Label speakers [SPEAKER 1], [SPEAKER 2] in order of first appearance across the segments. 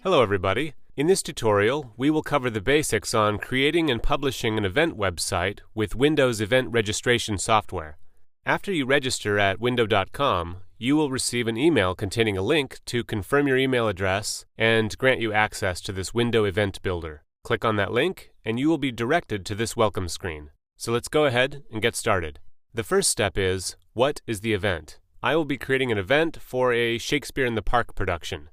[SPEAKER 1] Hello everybody. In this tutorial, we will cover the basics on creating and publishing an event website with Windows event registration software. After you register at Whindo.com, you will receive an email containing a link to confirm your email address and grant you access to this Whindo event builder. Click on that link and you will be directed to this welcome screen. So let's go ahead and get started. The first step is, what is the event? I will be creating an event for a Shakespeare in the Park production.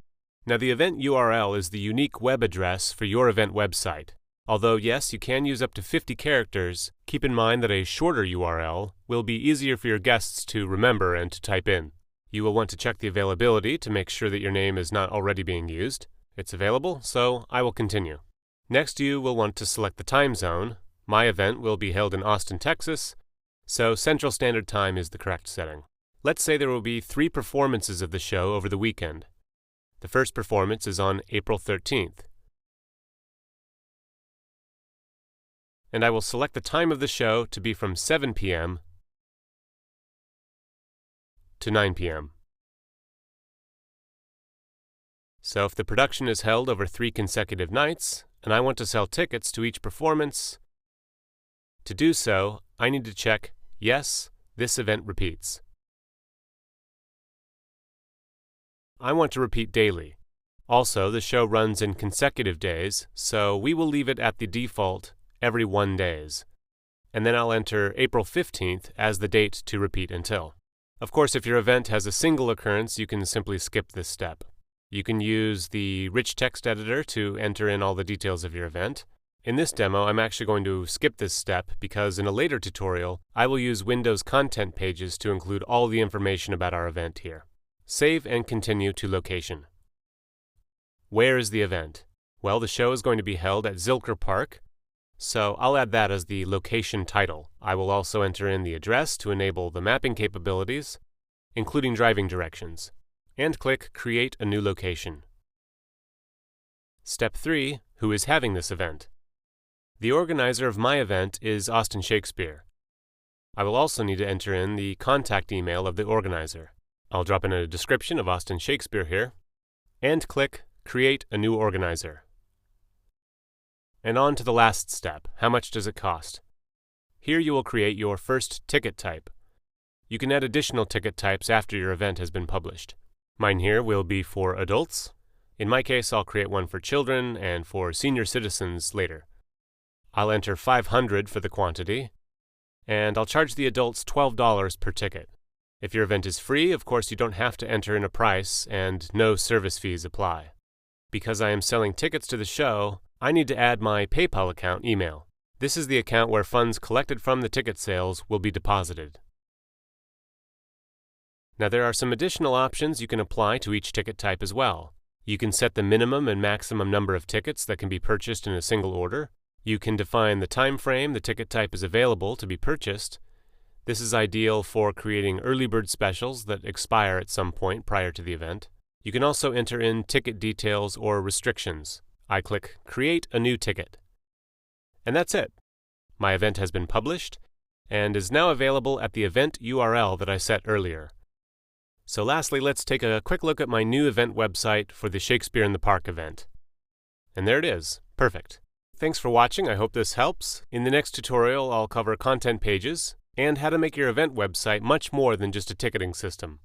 [SPEAKER 1] Now the event URL is the unique web address for your event website. Although yes, you can use up to 50 characters, keep in mind that a shorter URL will be easier for your guests to remember and to type in. You will want to check the availability to make sure that your name is not already being used. It's available, so I will continue. Next, you will want to select the time zone. My event will be held in Austin, Texas, so Central Standard Time is the correct setting. Let's say there will be 3 performances of the show over the weekend. The first performance is on April 13th. And I will select the time of the show to be from 7 p.m. to 9 p.m. So if the production is held over 3 consecutive nights, and I want to sell tickets to each performance, to do so, I need to check, yes, this event repeats. I want to repeat daily. Also, the show runs in consecutive days, so we will leave it at the default every 1 days. And then I'll enter April 15th as the date to repeat until. Of course, if your event has a single occurrence, you can simply skip this step. You can use the rich text editor to enter in all the details of your event. In this demo, I'm actually going to skip this step because in a later tutorial, I will use Windows content pages to include all the information about our event here. Save and continue to location. Where is the event? Well, the show is going to be held at Zilker Park, so I'll add that as the location title. I will also enter in the address to enable the mapping capabilities, including driving directions, and click Create a New Location. Step 3. Who is having this event? The organizer of my event is Austin Shakespeare. I will also need to enter in the contact email of the organizer. I'll drop in a description of Austin Shakespeare here, and click Create a New Organizer. And on to the last step. How much does it cost? Here you will create your first ticket type. You can add additional ticket types after your event has been published. Mine here will be for adults. In my case, I'll create one for children and for senior citizens later. I'll enter 500 for the quantity, and I'll charge the adults $12 per ticket. If your event is free, of course you don't have to enter in a price and no service fees apply. Because I am selling tickets to the show, I need to add my PayPal account email. This is the account where funds collected from the ticket sales will be deposited. Now there are some additional options you can apply to each ticket type as well. You can set the minimum and maximum number of tickets that can be purchased in a single order. You can define the time frame the ticket type is available to be purchased. This is ideal for creating early bird specials that expire at some point prior to the event. You can also enter in ticket details or restrictions. I click Create a New Ticket. And that's it. My event has been published and is now available at the event URL that I set earlier. So lastly, let's take a quick look at my new event website for the Shakespeare in the Park event. And there it is. Perfect. Thanks for watching. I hope this helps. In the next tutorial, I'll cover content pages and how to make your event website much more than just a ticketing system.